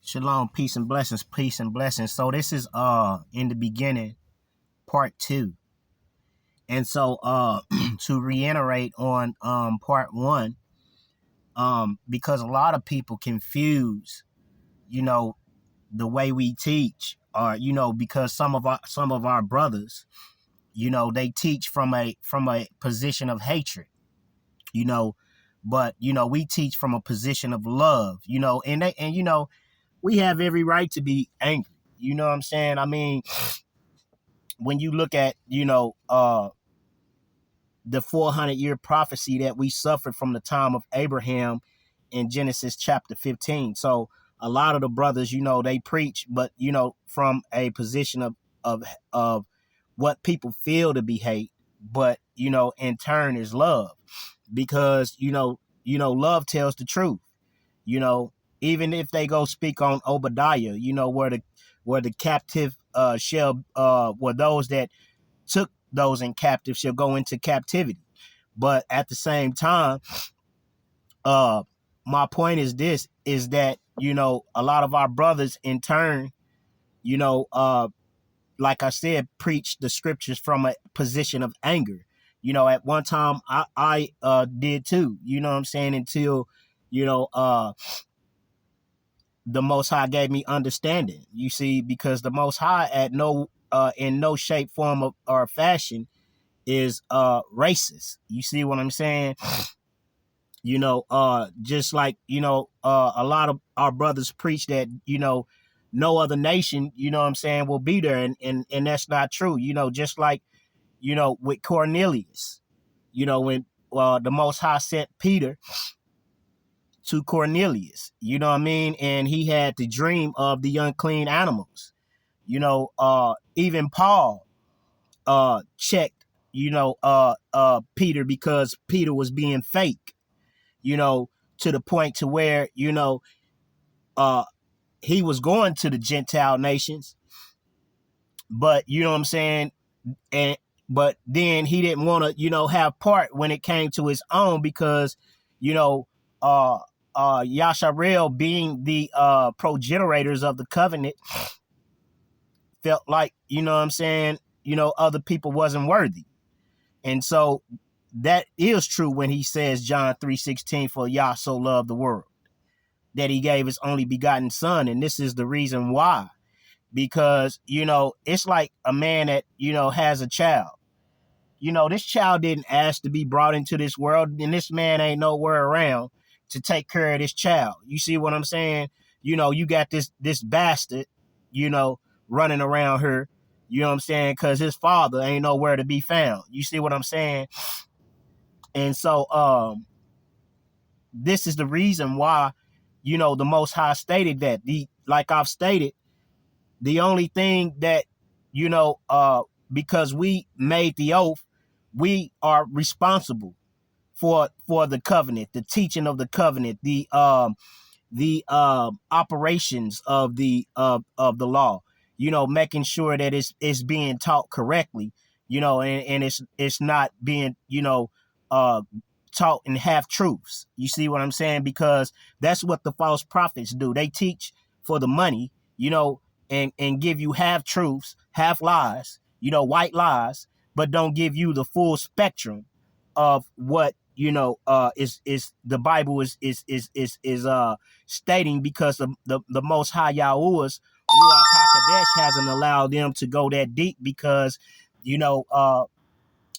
Shalom, peace and blessings, peace and blessings. So this is in the beginning, part two. And so to reiterate on part one, because a lot of people confuse, you know, the way we teach, or because some of our brothers, they teach from a position of hatred, you know, but we teach from a position of love, and we have every right to be angry. You know what I'm saying? I mean, when you look at, the 400-year prophecy that we suffered from the time of Abraham in Genesis chapter 15. So a lot of the brothers, they preach, but, from a position of what people feel to be hate, but, in turn is love, because, love tells the truth. you know, Even if they go speak on Obadiah, where the captive shall where those that took those in captive shall go into captivity. But at the same time, uh my point is this, is that, a lot of our brothers in turn, you know, uh like I said, preach the scriptures from a position of anger. At one time I did too, you know what I'm saying, until, you know, uh the Most High gave me understanding. You see, because the Most High at no in no shape, form, or fashion is racist. You see what I'm saying? Just like, a lot of our brothers preach that, no other nation, what I'm saying, will be there, and that's not true. Just like, with Cornelius, when the Most High sent Peter to Cornelius, you know what I mean? And he had the dream of the unclean animals. Even Paul checked, Peter, because Peter was being fake, to the point to where, uh he was going to the Gentile nations, but you know what I'm saying, and but then he didn't want to, have part when it came to his own, because, you know, Yasharel, being the progenitors of the covenant, felt like, what I'm saying, other people wasn't worthy. And so that is true when he says, John 3:16, for Yah so loved the world that he gave his only begotten son. And this is the reason why, because, it's like a man that, has a child. This child didn't ask to be brought into this world, and this man ain't nowhere around to take care of this child. You see what I'm saying? You got this bastard, running around here, you know what I'm saying, because his father ain't nowhere to be found. You see what I'm saying? And so this is the reason why, the Most High stated that, like I've stated, the only thing that, because we made the oath, we are responsible for the covenant, the teaching of the covenant, the operations of the law, making sure that it's being taught correctly, and it's not being, uh taught in half truths. You see what I'm saying? Because that's what the false prophets do. They teach for the money, and give you half truths, half lies, white lies, but don't give you the full spectrum of what, is the Bible is stating, because the Most High Yahuwah's Ruach HaKodesh hasn't allowed them to go that deep, because,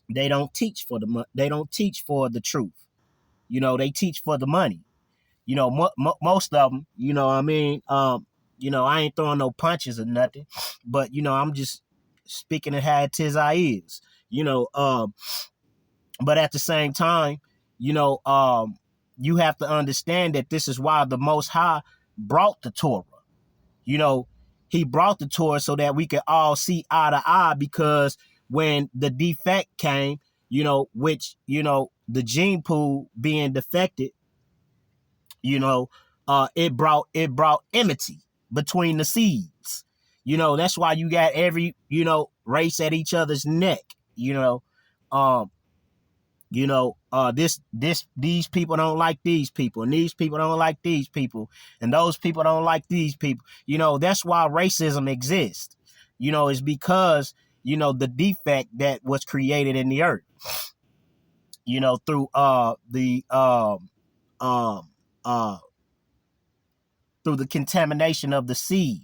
they don't teach for they don't teach for the truth. They teach for the money. Most of them, what I mean, I ain't throwing no punches or nothing, but, I'm just speaking it how it is I is, but at the same time, you have to understand that this is why the Most High brought the Torah. He brought the Torah so that we could all see eye to eye, because when the defect came, which, the gene pool being defected, it brought enmity between the seeds. That's why you got every, race at each other's neck, um, These people don't like these people, and these people don't like these people, and those people don't like these people. That's why racism exists. Is because the defect that was created in the earth, through um uh through the contamination of the seed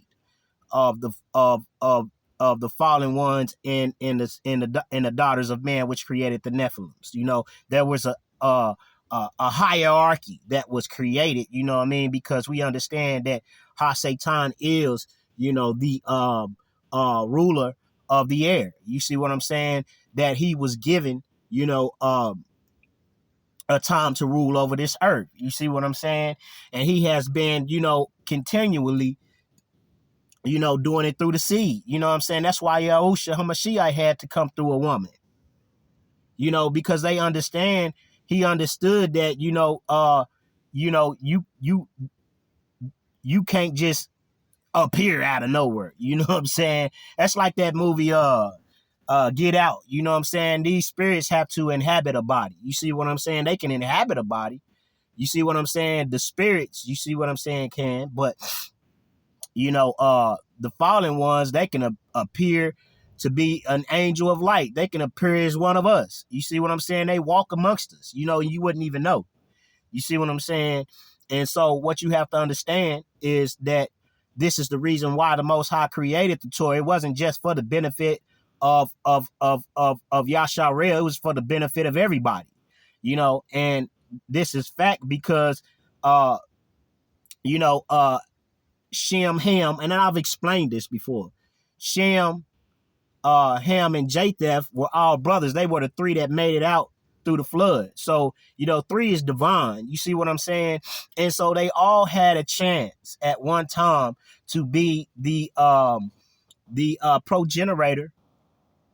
of the fallen ones in the daughters of man, which created the Nephilims. There was a hierarchy that was created. You know what I mean? Because we understand that Ha-Satan is the ruler of the air. You see what I'm saying? That he was given a time to rule over this earth. You see what I'm saying? And he has been continually doing it through the seed. You know what I'm saying? That's why Yahushua HaMashiach had to come through a woman. Because they understand, he understood that, you can't just appear out of nowhere. You know what I'm saying? That's like that movie, Get Out. You know what I'm saying? These spirits have to inhabit a body. You see what I'm saying? They can inhabit a body. You see what I'm saying? The spirits, you see what I'm saying, can, but the fallen ones, they can appear to be an angel of light. They can appear as one of us. You see what I'm saying? They walk amongst us, you wouldn't even know. You see what I'm saying? And so what you have to understand is that this is the reason why the Most High created the Torah. It wasn't just for the benefit of Yasharel. It was for the benefit of everybody, and this is fact because, Shem, Ham, and I've explained this before. Shem, Ham, and Japheth were all brothers. They were the three that made it out through the flood. So, three is divine. You see what I'm saying? And so they all had a chance at one time to be the progenitor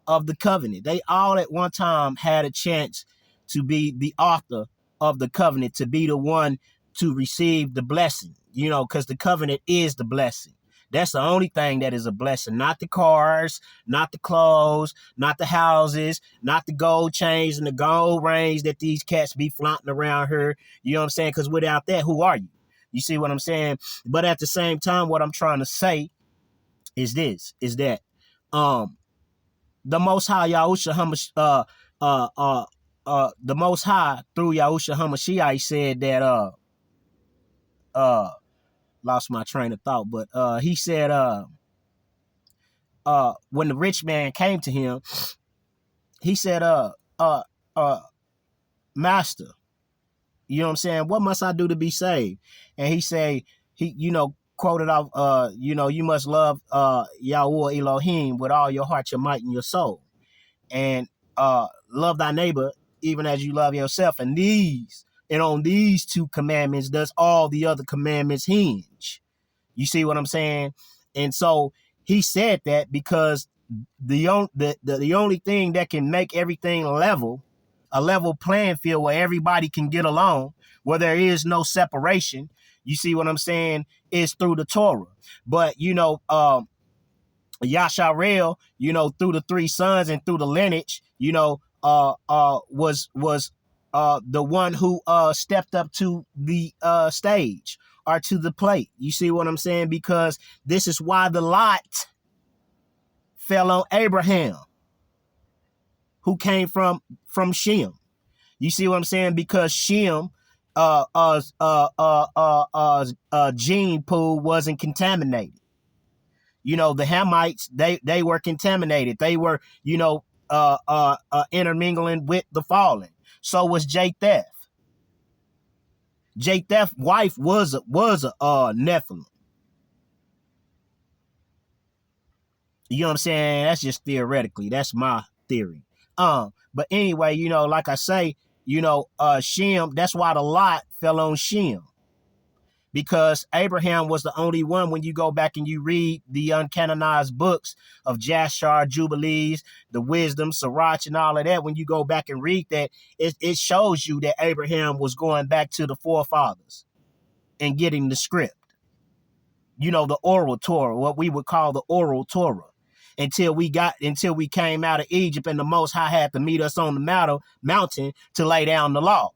of the covenant. They all at one time had a chance to be the author of the covenant, to be the one to receive the blessing, because the covenant is the blessing. That's the only thing that is a blessing, not the cars, not the clothes, not the houses, not the gold chains and the gold rings that these cats be flaunting around here. You know what I'm saying? Because without that, who are you? You see what I'm saying? But at the same time, what I'm trying to say is that the Most High Yahushua the Most High through Yahushua HaMashiach said that lost my train of thought, but he said when the rich man came to him, he said master, you know what I'm saying, what must I do to be saved? And he said, he quoted off, you must love Yahuwah Elohim with all your heart, your might, and your soul, and love thy neighbor even as you love yourself. And on these two commandments does all the other commandments hinge. You see what I'm saying? And so he said that because the only thing that can make everything level, a level playing field where everybody can get along, where there is no separation, you see what I'm saying, is through the Torah. But, Yasharel, through the three sons and through the lineage, was the one who stepped up to the stage or to the plate. You see what I'm saying? Because this is why the lot fell on Abraham, who came from Shem. You see what I'm saying? Because Shem gene pool wasn't contaminated. The Hamites, they were contaminated. They were, intermingling with the fallen. So was Japheth. Japheth's wife was a Nephilim. You know what I'm saying? That's just theoretically. That's my theory. But anyway, like I say, Shem, that's why the lot fell on Shem. Because Abraham was the only one, when you go back and you read the uncanonized books of Jashar, Jubilees, the Wisdom, Sirach, and all of that, when you go back and read that, it shows you that Abraham was going back to the forefathers and getting the script. The oral Torah, what we would call the oral Torah. until we came out of Egypt, and the Most High had to meet us on the mountain to lay down the law.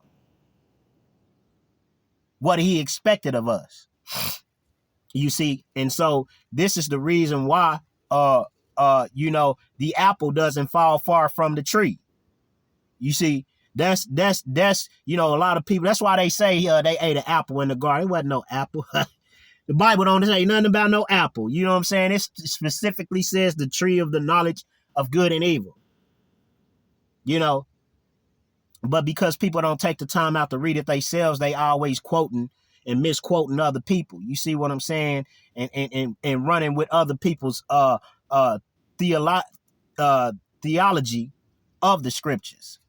What he expected of us. You see, and so this is the reason why the apple doesn't fall far from the tree. You see, that's a lot of people, that's why they say they ate an apple in the garden. It wasn't no apple. The Bible don't say nothing about no apple. You know what I'm saying? It specifically says the tree of the knowledge of good and evil. But because people don't take the time out to read it themselves, they always quoting and misquoting other people. You see what I'm saying? And running with other people's theology of the scriptures.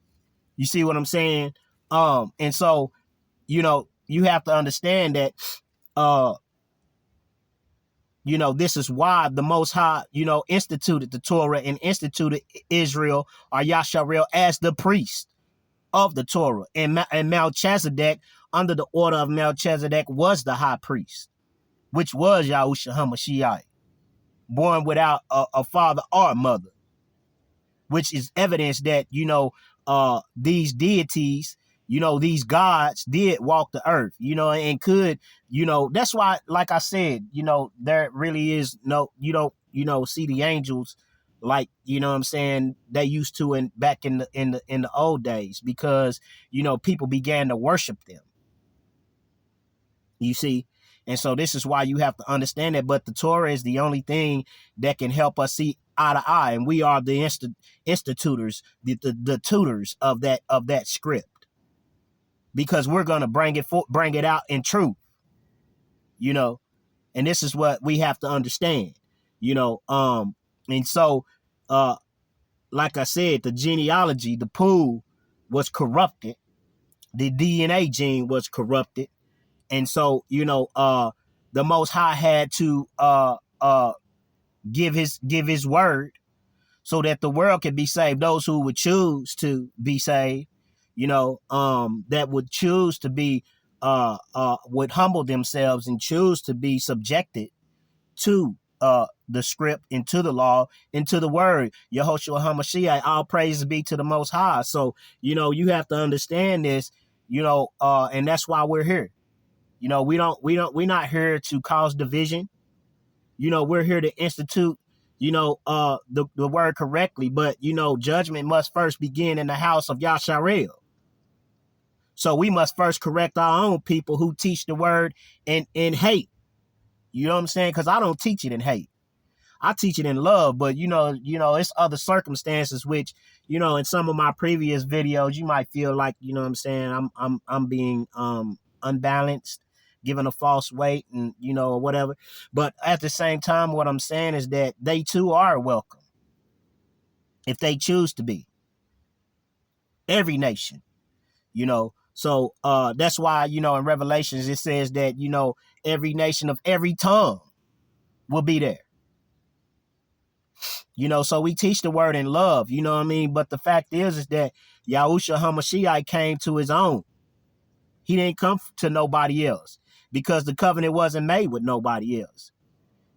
You see what I'm saying? And so, you have to understand that this is why the Most High, instituted the Torah and instituted Israel or Yasharel as the priest of the Torah. And Melchizedek, under the order of Melchizedek, was the high priest, which was Yahushua HaMashiach, born without a father or a mother, which is evidence that, these deities, these gods did walk the earth, and could, that's why, like I said, there really is no, you don't, see the angels like, what I'm saying, they used to back in the old days, because, people began to worship them. You see? And so this is why you have to understand that. But the Torah is the only thing that can help us see eye to eye. And we are the institutors, the tutors of that script. Because we're going to bring it out in truth. And this is what we have to understand. And so like I said, the genealogy, the pool was corrupted. The DNA gene was corrupted. And so, the Most High had to give his word so that the world could be saved. Those who would choose to be saved, that would choose to be, would humble themselves and choose to be subjected to the script, into the law, into the word. Yahushua HaMashiach, all praises be to the Most High. So, you have to understand this, and that's why we're here. We're not here to cause division. We're here to institute, the word correctly. But, judgment must first begin in the house of Yasharel. So we must first correct our own people who teach the word in hate. You know what I'm saying? Because I don't teach it in hate. I teach it in love. But, it's other circumstances which, in some of my previous videos, you might feel like, what I'm saying, I'm being unbalanced, given a false weight, and or whatever. But at the same time, what I'm saying is that they too are welcome if they choose to be. Every nation, so that's why, in Revelations it says that, every nation of every tongue will be there. So we teach the word in love, but the fact is that Yahushua HaMashiach came to his own. He didn't come to nobody else, because the covenant wasn't made with nobody else.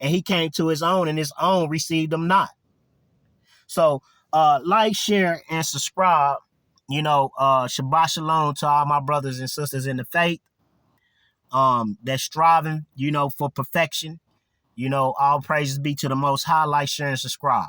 And he came to his own, and his own received him not. So like, share, and subscribe. Shabbat shalom to all my brothers and sisters in the faith that's striving, for perfection. All praises be to the Most High. Like, share, and subscribe.